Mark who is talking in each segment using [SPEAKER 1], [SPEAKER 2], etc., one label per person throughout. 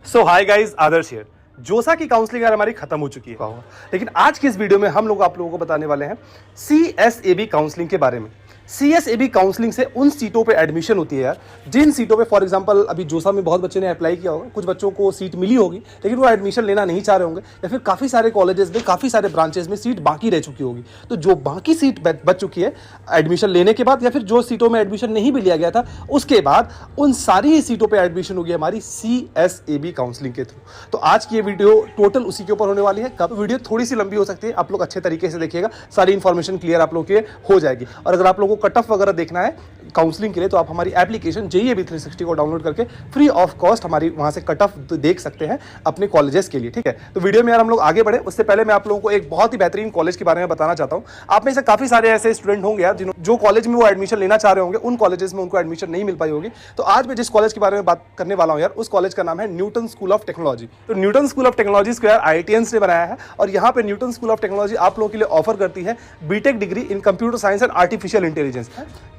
[SPEAKER 1] So hi guys, Adarsh here. जोसा की counselling यार हमारी खत्म हो चुकी है, लेकिन आज की इस वीडियो में हम लोग आप लोगों को बताने वाले हैं सीएसएबी काउंसलिंग के बारे में। सीएसएबी काउंसलिंग से उन सीटों पे एडमिशन होती है यार, जिन सीटों पे फॉर एग्जांपल अभी जोसा में बहुत बच्चे ने अप्लाई किया होगा, कुछ बच्चों को सीट मिली होगी लेकिन वो एडमिशन लेना नहीं चाह रहे होंगे, या फिर काफ़ी सारे कॉलेजेस में काफ़ी सारे ब्रांचेस में सीट बाकी रह चुकी होगी। तो जो बाकी सीट बच चुकी है एडमिशन लेने के बाद, या फिर जो सीटों में एडमिशन नहीं भी लिया गया था उसके बाद, उन सारी ही सीटों पर एडमिशन होगी हमारी सीएसएबी काउंसलिंग के थ्रू। तो आज की ये वीडियो टोटल उसी के ऊपर होने वाली है। कब वीडियो थोड़ी सी लंबी हो सकती है, आप लोग अच्छे तरीके से देखिएगा, सारी इन्फॉर्मेशन क्लियर आप लोग के हो जाएगी। और अगर आप लोगों को कट ऑफ वगैरह देखना है काउंसलिंग के लिए, तो आप हमारी एप्लीकेशन JEAB 360 को डाउनलोड करके फ्री ऑफ कॉस्ट हमारी वहां से कट ऑफ देख सकते हैं अपने कॉलेजेस के लिए। ठीक है, तो वीडियो में यार हम लोग आगे बढ़े उससे पहले मैं आप लोगों को एक बहुत ही बेहतरीन कॉलेज के बारे में बताना चाहता हूं। आप में से काफी सारे ऐसे स्टूडेंट होंगे यार जो कॉलेज में वो एडमिशन लेना चाह रहे होंगे, उन कॉलेजेस में उनको एडमिशन नहीं मिल पाई होगी। तो आज मैं जिस कॉलेज के बारे में बात करने वाला हूं यार, उस कॉलेज का नाम है न्यूटन स्कूल ऑफ टेक्नोलॉजी। तो न्यूटन स्कूल ऑफ टेक्नोलॉजी को यार IITians ने बनाया है, और यहाँ पे न्यूटन स्कूल ऑफ टेक्नोलॉजी आप लोगों के लिए ऑफर करती है BTech degree in computer science and artificial intelligence.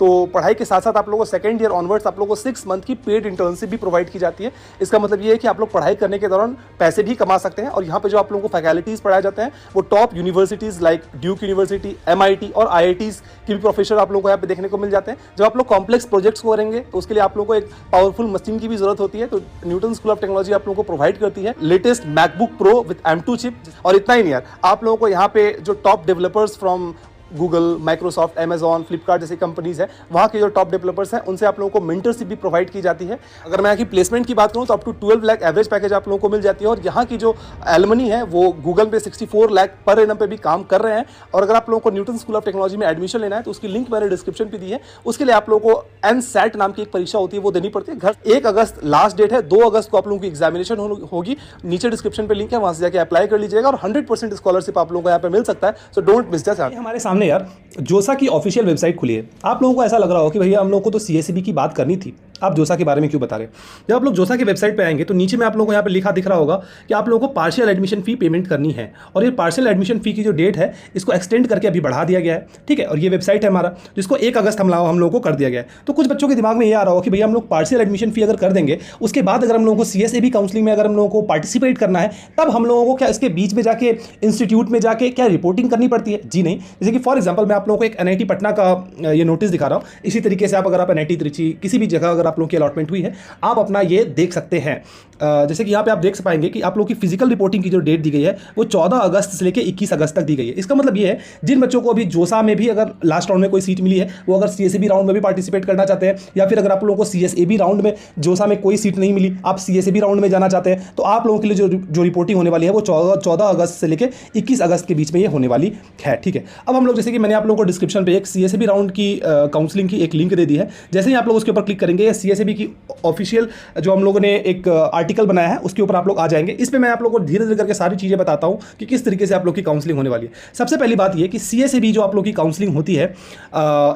[SPEAKER 1] तो पढ़ाई के साथ साथ आप लोगों को सेकंड ईयर ऑनवर्ड्स आप लोगों को 6 मंथ की पेड इंटर्नशिप भी प्रोवाइड की जाती है। इसका मतलब ये है कि आप लोग पढ़ाई करने के दौरान पैसे भी कमा सकते हैं, और यहाँ पे जो आप लोगों को फैकल्टीज पढ़ाए जाते हैं वो top universities like Duke university, MIT और IITs की भी प्रोफेसर आप लोगों को यहाँ पे देखने को मिल जाते हैं। जब आप लोग कॉम्प्लेक्स प्रोजेक्ट्स को करेंगे तो उसके लिए आप लोगों को एक पावरफुल मशीन की भी जरूरत होती है। तो न्यूटन स्कूल ऑफ टेक्नोलॉजी आप लोगों को प्रोवाइड करती है latest MacBook pro with M2 chip. और इतना ही नहीं यार, आप लोगों को यहाँ पे जो top developers from Google, Microsoft, Amazon, Flipkart जैसी कंपनीज है, वहाँ के जो टॉप डेवलपर्स हैं उनसे आप लोगों को मेंटरशिप भी प्रोवाइड की जाती है। अगर मैं यहाँ की प्लेसमेंट की बात करूँ तो up to 12 lakh average package आप लोगों को मिल जाती है। और यहाँ की जो एलमनी है वो गूगल पे 64 लाख पर एनम पे भी काम कर रहे हैं। और अगर आप लोगों को न्यूटन स्कूल ऑफ टेक्नोलॉजी में एडमिशन लेना है तो उसकी लिंक मैंने डिस्क्रिप्शन पे दी है। उसके लिए आप लोगों को NSAT नाम की एक परीक्षा होती है, वो देनी पड़ती है। घर 1 अगस्त लास्ट डेट है, 2 अगस्त को आप लोगों की एग्जामिनेशन होगी। नीचे डिस्क्रिप्शन पे लिंक है, वहाँ से जाकर अप्लाई कर लीजिएगा, और 100% स्कॉलरशिप आप लोगों को यहाँ पे मिल सकता है। So don't miss this.
[SPEAKER 2] हमारे सामने यार जोसा की ऑफिशियल वेबसाइट खुली है। आप लोगों को ऐसा लग रहा हो कि भैया हम लोगों को तो सीएसईबी की बात करनी थी, आप जोसा के बारे में क्यों बता रहे हैं। जब आप लोग जोसा की वेबसाइट पे आएंगे तो नीचे में आप लोगों को यहाँ पे लिखा दिख रहा होगा कि आप लोगों को पार्शियल एडमिशन फी पेमेंट करनी है, और ये पार्शियल एडमिशन फी की जो डेट है इसको एक्सटेंड करके अभी बढ़ा दिया गया है। ठीक है, और ये वेबसाइट है हमारा जिसको 1 अगस्त हम लोगों को कर दिया गया है। तो कुछ बच्चों के दिमाग में ये आ रहा हो कि भैया हम लोग पार्शियल एडमिशन फी अगर कर देंगे, उसके बाद अगर हम लोगों को सीएसएबी काउंसलिंग में अगर हम लोगों को पार्टिसिपेट करना है, तब हम लोगों को क्या इसके बीच में जाके इंस्टीट्यूट में जाके क्या रिपोर्टिंग करनी पड़ती है? जी नहीं। जैसे कि फॉर एग्जाम्पल मैं आप लोगों को एक NIT पटना का ये नोटिस दिखा रहा हूँ। इसी तरीके से अगर आप NIT त्रिची किसी भी जगह अगर आप लोगों की अलॉटमेंट हुई है, आप अपना ये देख सकते हैं। जैसे कि यहाँ पे आप देख पाएंगे कि आप लोगों की फिजिकल रिपोर्टिंग की जो डेट दी गई है वो 14 अगस्त से लेकर 21 अगस्त तक दी गई है। इसका मतलब ये है जिन बच्चों को अभी जोसा में भी अगर लास्ट राउंड में कोई सीट मिली है, वो अगर सीएसएबी राउंड में भी पार्टिसिपेट करना चाहते हैं, या फिर अगर आप लोगों को सीएसएबी राउंड में जोसा में कोई सीट नहीं मिली, आप सीएसएबी राउंड में जाना चाहते हैं, तो आप लोगों के लिए जो रिपोर्टिंग होने वाली है वो 14 अगस्त से लेकर 21 अगस्त के बीच में ये होने वाली है। ठीक है, अब हम लोग जैसे कि मैंने आप लोगों को डिस्क्रिप्शन पे एक सीएसएबी राउंड की काउंसलिंग की एक लिंक दे दी है। जैसे ही आप लोग उसके ऊपर क्लिक करेंगे, सीएसएबी की ऑफिशियल जो हम लोगों ने एक आर्टिकल बनाया है उसके ऊपर आप लोग आ जाएंगे। इस पे मैं आप लोगों को धीरे धीरे करके सारी चीजें बताता हूं कि किस तरीके से आप लोग की काउंसलिंग होने वाली है। सबसे पहली बात ये कि सीएसएबी जो आप लोग की काउंसलिंग होती है,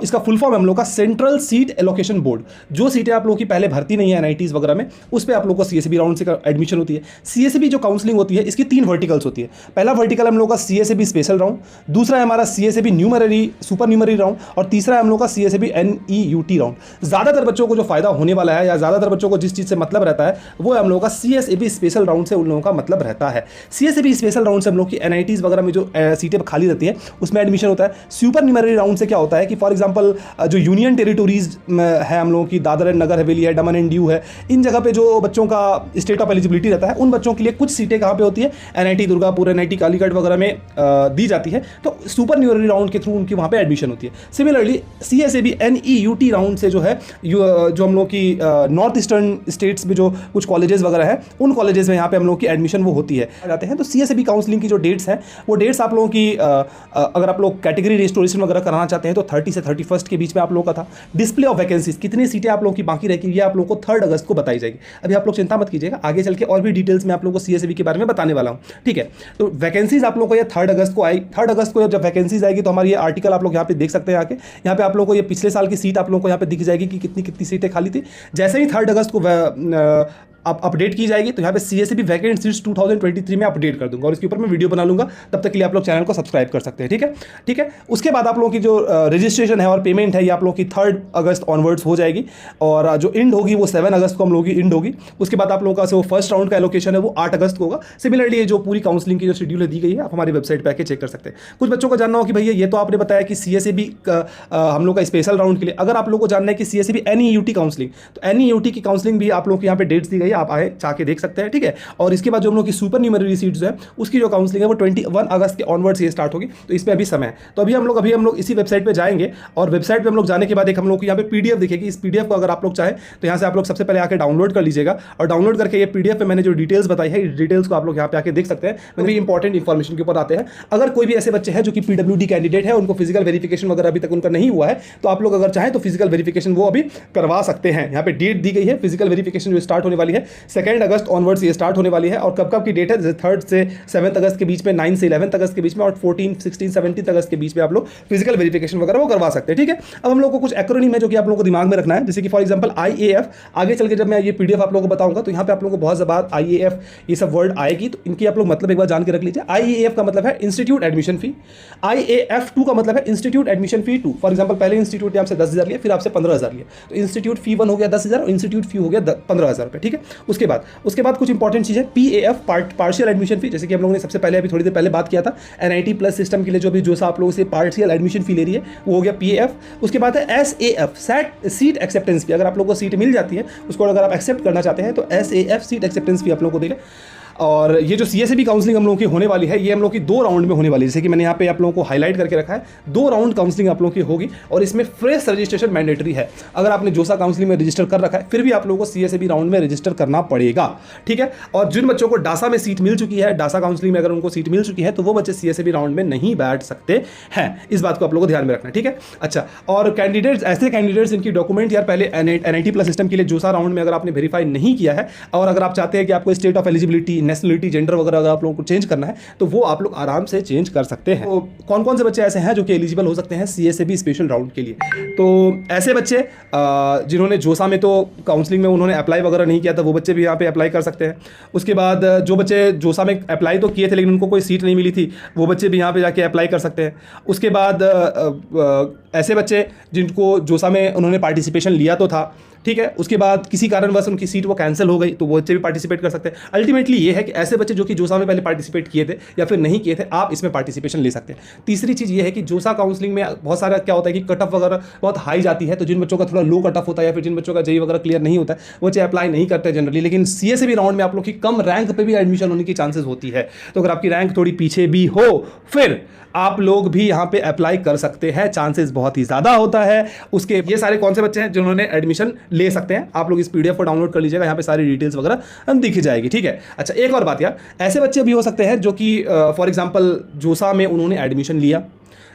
[SPEAKER 2] इसका फुल फॉर्म हम लोग का सेंट्रल सीट एलोकेशन बोर्ड। जो सीटें आप लोगों की पहले भर्ती नहीं है NITs वगैरह में, उस पर आप लोग को सीएसएबी राउंड से एडमिशन होती है। सीएसएबी जो काउंसलिंग होती है इसकी 3 वर्टिकल्स होती है। पहला वर्टिकल हम लोग का सीएसएबी स्पेशल राउंड, दूसरा है हमारा CSAB numerary super numerary round, और तीसरा है हम लोग का सीएसएबी NEUT राउंड। ज्यादातर बच्चों को जो फायदा होने वाला है, या ज्यादातर बच्चों को जिस चीज से मतलब रहता है, वो हम लोगों का सीएसएबी स्पेशल राउंड से उन लोगों का मतलब रहता है। सीएसएबी स्पेशल राउंड से हम लोग की NITs वगैरह में जो सीटें खाली रहती है उसमें एडमिशन होता है। सुपर न्यूमररी राउंड से क्या होता है कि फॉर एग्जांपल जो यूनियन टेरिटोरीज है हम लोगों की, दादर एंड नगर हवेली है, दमन एंड दीव है, इन जगह पे जो बच्चों का स्टेट ऑफ एलिजिबिलिटी रहता है, उन बच्चों के लिए कुछ सीटें कहाँ पे होती है, NIT दुर्गापुर, NIT कालीकट वगैरह में दी जाती है। तो सुपर न्यूमररी राउंड के थ्रू उनकी वहाँ पे एडमिशन होती है। सिमिलरली सीएसएबी NEUT राउंड से जो है जो हम लोग की नॉर्थ ईस्टर्न स्टेट्स में जो कुछ कॉलेजेस वगैरह है, उन कॉलेजेस में यहाँ पे हम लोग की एडमिशन वो होती है जाते हैं। तो सीएसएबी काउंसलिंग की जो डेट्स हैं वो डेट्स आप लोगों की अगर आप लोग कैटेगरी रेस्टोरेशन वगैरह कराना चाहते हैं तो 30 से 31 के बीच में आप लोगों का था। डिस्प्ले ऑफ वैकेंसीज, कितनी सीटें आप लोगों की बाकी रहेगी, ये आप लोगों को 3 अगस्त को बताई जाएगी। अभी आप लोग चिंता मत कीजिएगा, आगे चल के और भी डिटेल्स में आप लोगों को सीएसएबी के बारे में बताने वाला हूँ। ठीक है, तो वैकेंसीज आप लोगों को ये 3 अगस्त को आई। 3 अगस्त को जब वैकेंसीज आएगी तो हमारी ये आर्टिकल आप लोग यहाँ पे देख सकते हैं। आके यहाँ पे आप लोगों को ये पिछले साल की सीट आप लोगों को यहाँ पे दिख जाएगी कि कितनी कितनी सीटें खाली थी। जैसे ही 3 अगस्त को अब अपडेट की जाएगी, तो यहाँ पे CSEB वैकेंट सीट्स 2023 में अपडेट कर दूंगा और इसके ऊपर मैं वीडियो बना लूंगा। तब तक के लिए आप लोग चैनल को सब्सक्राइब कर सकते हैं, ठीक है, ठीक है। उसके बाद आप लोगों की जो रजिस्ट्रेशन है और पेमेंट है ये आप लोगों की 3 अगस्त ऑनवर्ड्स हो जाएगी और जो इंड होगी वो 7 अगस्त को हम लोगों की इंड होगी। उसके बाद आप लोगों का जो फर्स्ट राउंड का एलोकेशन है वो 8 अगस्त को होगा। सिमिलरली ये जो पूरी काउंसलिंग की जो शेड्यूल दी गई है आप हमारी वेबसाइट पर आके चेक कर सकते हैं। कुछ बच्चों को जानना हो कि भैया ये तो आपने बताया कि CSEB हम लोग का स्पेशल राउंड के लिए, अगर आप लोगों को जानना है कि CSEB NEUT काउंसलिंग, तो NEUT की काउंसलिंग भी आप लोगों को यहाँ पे डेट्स दी गई है, आप आए जाके देख सकते हैं, ठीक है। और इसके बाद जो हम लोग की सुपर न्यूमररी सीट्स है उसकी जो काउंसलिंग है वो 21 अगस्त के ऑनवर्ड से स्टार्ट होगी, तो इसमें अभी समय है। तो अभी हम लोग इसी वेबसाइट पे जाएंगे और वेबसाइट पे हम लोग जाने के बाद एक हम लोग को यहाँ पे PDF दिखेगी। इस PDF को अगर आप लोग चाहें तो यहाँ से आप लोग सबसे पहले आके डाउनलोड कर लीजिएगा और डाउनलोड करके ये PDF पे मैंने जो डिटेल्स बताई है इस डिटेल्स को आप लोग यहाँ पे आके देख सकते हैं। मैं भी इंपॉर्टेंट इन्फॉर्मेशन के ऊपर आते हैं। अगर कोई भी ऐसे बच्चे हैं जो कि PWD कैंडिडेट है, उनको फिजिकल वेरिफिकेशन वगैरह अभी तक उनका नहीं हुआ है, तो आप लोग अगर चाहें तो फिजिकल वेरिफिकेशन वो अभी करवा सकते हैं। यहाँ पे डेट दी गई है, फिजिकल वेरिफिकेशन जो स्टार्ट होने वाली है 2 अगस्त ऑनवर्ड से स्टार्ट होने वाली है। और कब कब की डेट है, जैसे 3 से 7 अगस्त के बीच में, 9 से 11 अगस्त के बीच में और 14, 16, 17 अगस्त के बीच में आप लोग फिजिकल वेरिफिकेशन वगैरह वो करवा सकते हैं, ठीक है। अब हम लोग को कुछ एक्रोनिम है जो कि आप लोगों को दिमाग में रखना है, जैसे कि फॉर एग्जांपल IAF। आगे चल के जब मैं ये PDF आप लोगों को बताऊंगा तो यहाँ पे आप लोगों को बहुत ज़्यादा IAF ये सब वर्ड आएगी, तो इनकी आप लोग मतलब एक बार जान के रख लीजिए। IAF का मतलब है इंस्टीट्यूट एडमिशन फी, IAF2 का मतलब है institute admission fee 2। For example पहले इंस्टीट्यूट ने आपसे 10,000 लिया, फिर आपसे 15,000 लिया, तो इंस्टीट्यूट फी 1 हो गया 10,000 और इंस्टीट्यूट फी हो गया 15,000 रुपये, ठीक है। उसके बाद कुछ इंपॉर्टेंट चीज़ है PAF पार्शियल एडमिशन फी, जैसे कि हम लोगों ने सबसे पहले अभी थोड़ी देर पहले बात किया था NIT प्लस सिस्टम के लिए जो भी जो सा आप लोगों से पार्शियल एडमिशन फी ले रही है वो हो गया PAF। उसके बाद है SAF सीट एक्सेप्टेंस फी, अगर आप लोगों को सीट मिल जाती है उसको अगर आप एक्सेप्ट करना चाहते हैं तो SAF सीट एक्सेप्टेंस फी आप लोगों को देगा। और ये जो CSEB काउंसलिंग हम लोगों की होने वाली है ये हम लोग की 2 राउंड में होने वाली है, जैसे कि मैंने यहाँ पे आप लोगों को हाईलाइट करके रखा है। 2 राउंड काउंसलिंग आप लोगों की होगी और इसमें फ्रेश रजिस्ट्रेशन मैंडेटरी है। अगर आपने जोसा काउंसलिंग में रजिस्टर कर रखा है फिर भी आप लोगों को CSEB राउंड में रजिस्टर करना पड़ेगा, ठीक है। और जिन बच्चों को डासा में सीट मिल चुकी है, डासा काउंसलिंग में अगर उनको सीट मिल चुकी है तो वो बच्चे CSEB राउंड में नहीं बैठ सकते हैं, इस बात को आप लोगों को ध्यान में रखना है, ठीक है। अच्छा, और कैंडिडेट्स, ऐसे कैंडिडेट्स इनकी डॉक्यूमेंट यार पहले NIT प्लस सिस्टम के लिए जोसा राउंड में अगर आपने वेरीफाई नहीं किया है और अगर आप चाहते हैं कि आपको state of eligibility, nationality, gender अगर आप लोगों को चेंज करना है तो वो आप लोग आराम से चेंज कर सकते हैं। तो कौन कौन से बच्चे ऐसे हैं जो कि एलिजिबल हो सकते हैं CSEB स्पेशल राउंड के लिए? तो ऐसे बच्चे जिन्होंने जोसा में तो काउंसलिंग में उन्होंने अप्लाई वगैरह नहीं किया था वो बच्चे भी यहाँ पे अप्लाई कर सकते हैं। उसके बाद जो बच्चे जोसा में अप्लाई तो किए थे लेकिन उनको कोई सीट नहीं मिली थी वो बच्चे भी यहाँ पे जाके अप्लाई कर सकते हैं। उसके बाद ऐसे बच्चे जिनको जोसा में उन्होंने पार्टिसिपेशन लिया तो था, ठीक है, उसके बाद किसी कारणवश उनकी सीट वो कैंसिल हो गई तो वो बच्चे भी पार्टिसिपेट कर सकते हैं। अल्टीमेटली ये है कि ऐसे बच्चे जो कि जोसा में पहले पार्टिसिपेट किए थे या फिर नहीं किए थे आप इसमें पार्टिसिपेशन ले सकते हैं। तीसरी चीज़ ये है कि जोसा काउंसलिंग में बहुत सारा क्या होता है कि कट ऑफ वगैरह बहुत हाई जाती है, तो जिन बच्चों का थोड़ा लो कट ऑफ होता है या फिर जिन बच्चों का JEE वगैरह क्लियर नहीं होता है वो बच्चे अप्लाई नहीं करते जनरली। लेकिन CSEB राउंड में आप लोग की कम रैंक पर भी एडमिशन होने की चांसेस होती है, तो अगर आपकी रैंक थोड़ी पीछे भी हो फिर आप लोग भी यहाँ पे अप्लाई कर सकते हैं, चांसेस बहुत ही ज़्यादा होता है। उसके ये सारे कौन से बच्चे हैं जिन्होंने एडमिशन ले सकते हैं, आप लोग इस PDF को डाउनलोड कर लीजिएगा, यहाँ पे सारी डिटेल्स वगैरह दिख जाएगी, ठीक है। अच्छा, एक और बात यार, ऐसे बच्चे भी हो सकते हैं जो कि फॉर एग्जांपल जोसा में उन्होंने एडमिशन लिया,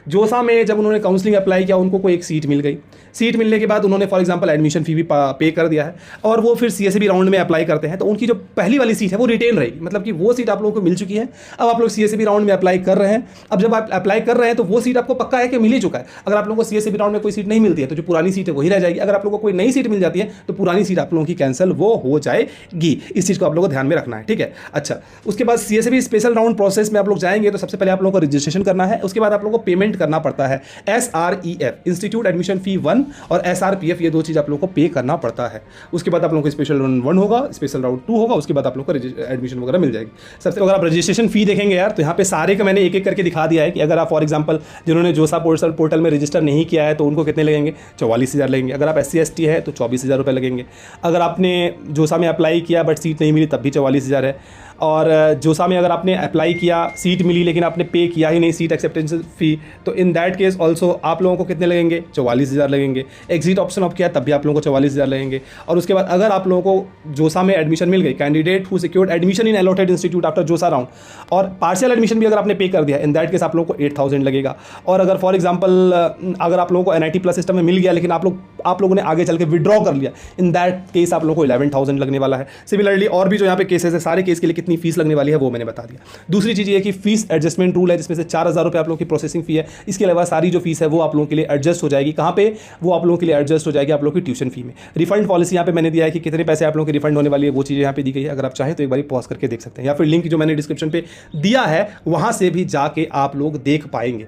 [SPEAKER 2] जोसा में जब उन्होंने काउंसलिंग अप्लाई किया उनको कोई एक सीट मिल गई, सीट मिलने के बाद उन्होंने फॉर एग्जांपल एडमिशन फी भी पे कर दिया है और वो फिर CSEB राउंड में अप्लाई करते हैं तो उनकी जो पहली वाली सीट है वो रिटेन रहेगी, मतलब कि वो सीट आप लोगों को मिल चुकी है। अब आप लोग CSEB राउंड में अप्लाई कर रहे हैं, अब जब आप अप्लाई कर रहे हैं तो वो सीट आपको पक्का है कि मिल ही चुका है। अगर आप लोगों को CSEB राउंड में कोई सीट नहीं मिलती है तो जो पुरानी सीट है वही रह जाएगी, अगर आप लोगों को कोई नई सीट मिल जाती है तो पुरानी सीट आप लोगों की कैंसिल वो हो जाएगी। इस चीज़ को आप लोगों को ध्यान में रखना है, ठीक है। अच्छा, उसके बाद CSEB स्पेशल राउंड प्रोसेस में आप लोग जाएंगे तो सबसे पहले आप लोगों को रजिस्ट्रेशन करना है, उसके बाद आप लोगों को पेमेंट करना पड़ता है। SREF इंस्टीट्यूट एडमिशन फी 1 और SRPF ये 2 चीज़ आप लोगों को पे करना पड़ता है। उसके बाद आप लोगों को स्पेशल राउंड 1 होगा, स्पेशल राउंड 2 होगा, उसके बाद आप लोगों को एडमिशन वगैरह मिल जाएगी। सबसे अगर आप रजिस्ट्रेशन फी देखेंगे यार तो यहाँ पे सारे का मैंने एक एक करके दिखा दिया है कि अगर आप फॉर एग्जांपल जिन्होंने जोसा पोर्टल में रजिस्टर नहीं किया है तो उनको कितने लगेंगे, 44,000 लगेंगे। अगर आप SC ST है तो 24,000 रुपये लगेंगे। अगर आपने जोसा में अप्लाई किया बट सीट नहीं मिली तब भी 44,000 है। और जोसा में अगर आपने अप्लाई किया, सीट मिली लेकिन आपने पे किया ही नहीं सीट एक्सेप्टेंस फी, तो इन दैट केस ऑल्सो आप लोगों को कितने लगेंगे, 44,000 लगेंगे। एग्जिट ऑप्शन ऑफ किया तब भी आप लोगों को 44,000 लगेंगे। और उसके बाद अगर आप लोगों को जोसा में एडमिशन मिल गई, candidate who secured admission in allotted institute after जोसा राउंड, और पार्शियल एडमिशन भी अगर आपने पे कर दिया, इन दैट केस आप लोगों को 8,000 लगेगा। और अगर फॉर एग्जाम्पल अगर आप लोगों को NIT प्लस सिस्टम में मिल गया लेकिन आप लोगों ने आगे चल के विड्रॉ कर लिया, इन दैट केस आप लोगों को 11,000 लगने वाला है। सिमिलरली और भी जो यहाँ पे केसेस है सारे केस के लिए कितने कितनी फीस लगने वाली है वो मैंने बता दिया। दूसरी चीज़ ये कि फीस एडजस्टमेंट रूल है, जिसमें से 4,000 रुपये आप लोगों की प्रोसेसिंग फी है। इसके अलावा सारी जो फीस है वो आप लोगों के लिए एडजस्ट हो जाएगी। कहाँ पे? वो आप लोगों के लिए एडजस्ट हो जाएगी आप लोगों की ट्यूशन फी में। रिफंड पॉलिसी यहाँ पे मैंने दिया है कि कितने पैसे आप लोगों की रिफंड होने वाली है, वो चीज़ें यहाँ पे दी गई है। अगर आप चाहें तो एक बार पॉज करके देख सकते हैं, या फिर लिंक जो मैंने डिस्क्रिप्शन पे दिया है वहाँ से भी जाके आप लोग देख पाएंगे।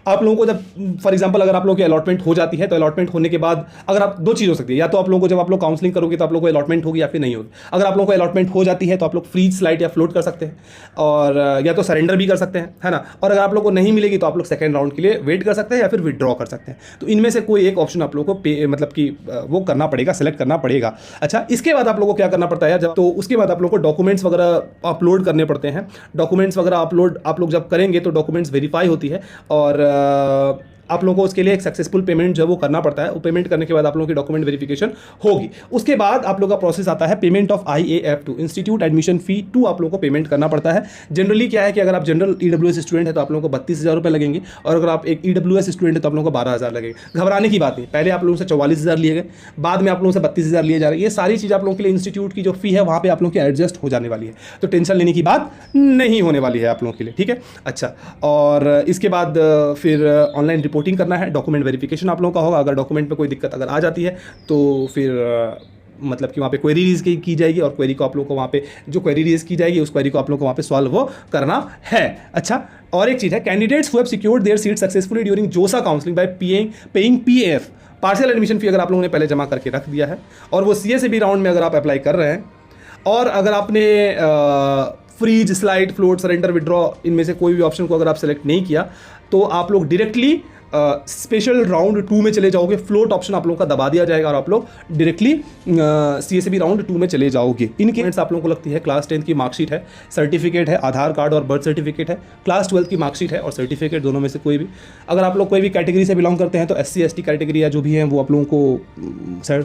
[SPEAKER 2] आप लोगों को जब फॉर एग्जांपल अगर आप लोगों की अलॉटमेंट हो जाती है तो अलॉटमेंट होने के बाद अगर आप दो चीज़ हो सकती है, या तो आप लोगों को जब आप लोग काउंसलिंग करोगे तो आप लोगों को अलॉटमेंट होगी या फिर नहीं होगी। अगर आप लोगों को अलॉटमेंट हो जाती है तो आप लोग फ्रीज स्लाइड या फ्लोट कर सकते हैं, और या तो सरेंडर भी कर सकते हैं, है ना। और अगर आप लोग को नहीं मिलेगी तो आप लोग सेकंड राउंड के लिए वेट कर सकते हैं या फिर विड्रॉ कर सकते हैं। तो इनमें से कोई एक ऑप्शन आप लोगों को मतलब कि वो करना पड़ेगा, सेलेक्ट करना पड़ेगा। अच्छा, इसके बाद आप लोगों को क्या करना पड़ता है जब, तो उसके बाद आप लोगों को डॉक्यूमेंट्स वगैरह अपलोड करने पड़ते हैं। डॉक्यूमेंट्स वगैरह अपलोड आप लोग जब करेंगे तो डॉक्यूमेंट्स वेरीफाई होती है, और आप लोगों को उसके लिए एक सक्सेसफुल पेमेंट जो वो करना पड़ता है। वो पेमेंट करने के बाद आप लोगों की डॉक्यूमेंट वेरिफिकेशन होगी। उसके बाद आप लोगों का प्रोसेस आता है payment of IAF2 institute admission fee 2 आप लोगों को पेमेंट करना पड़ता है। जनरली क्या है कि अगर आप जनरल EWS स्टूडेंट है तो आप लोगों को 32,000 रुपये लगेंगे, और अगर आप एक EWS स्टूडेंट है तो आप लोगों को 12,000 लगेंगे। घबराने की बात नहीं, पहले आप लोगों से 44,000 लिए गए, बाद में आप लोगों से 32,000 लिए जा रहे हैं। ये सारी चीज़ आप लोगों के लिए इंस्टीट्यूट की जो फी है वहाँ पर आप लोगों की एडजस्ट हो जाने वाली है, तो टेंशन लेने की बात नहीं होने वाली है आप लोगों के लिए, ठीक है। अच्छा, और इसके बाद फिर ऑनलाइन रिपोर्टिंग करना है, डॉक्यूमेंट वेरिफिकेशन आप लोगों का होगा। अगर डॉक्यूमेंट में कोई दिक्कत अगर आ जाती है तो फिर मतलब कि वहाँ पे क्वेरी रेज की जाएगी, और क्वेरी को आप लोगों को वहाँ पे जो क्वेरी रेज की जाएगी उस क्वेरी को आप लोगों को वहाँ पे सॉल्व वो करना है। अच्छा, और एक चीज़ है, candidates who have secured their seat successfully during JoSAA counselling by paying PAF partial admission fee अगर आप लोगों ने पहले जमा करके रख दिया है, और वो CSAB राउंड में अगर आप अप्लाई कर रहे हैं, और अगर आपने freeze slide float surrender withdraw इनमें से कोई भी ऑप्शन को अगर आप सेलेक्ट नहीं किया तो आप लोग डायरेक्टली स्पेशल राउंड 2 में चले जाओगे। फ्लोट ऑप्शन आप लोगों का दबा दिया जाएगा और आप लोग डायरेक्टली CSAB राउंड 2 में चले जाओगे। इनके आप लोगों को लगती है क्लास 10 की मार्कशीट है, सर्टिफिकेट है, आधार कार्ड और बर्थ सर्टिफिकेट है, क्लास 12 की मार्कशीट है और सर्टिफिकेट, दोनों में से कोई भी। अगर आप लोग कोई भी कैटेगरी से बिलोंग करते हैं तो SC ST कैटेगरी या जो भी है वो आप लोगों को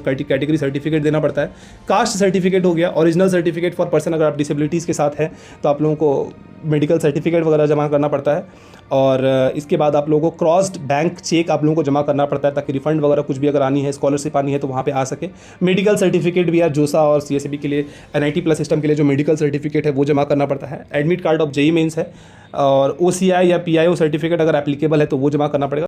[SPEAKER 2] कैटेगरी सर्टिफिकेट देना पड़ता है। कास्ट सर्टिफिकेट हो गया, ओरिजिनल सर्टिफिकेट फॉर पर्सन अगर आप डिसेबिलिटीज़ के साथ हैं तो आप लोगों को मेडिकल सर्टिफिकेट वगैरह जमा करना पड़ता है। और इसके बाद आप लोगों को क्रॉस्ड बैंक चेक आप लोगों को जमा करना पड़ता है ताकि रिफंड वगैरह कुछ भी अगर आनी है, स्कॉलरशिप आनी है तो वहाँ पे आ सके। मेडिकल सर्टिफिकेट भी यार जोसा और CSAB के लिए NIT प्लस सिस्टम के लिए जो मेडिकल सर्टिफिकेट है वो जमा करना पड़ता है। Admit card of JEE mains है, और OCI या PIO सर्टिफिकेट अगर एप्लीकेबल है तो वो जमा करना पड़ेगा।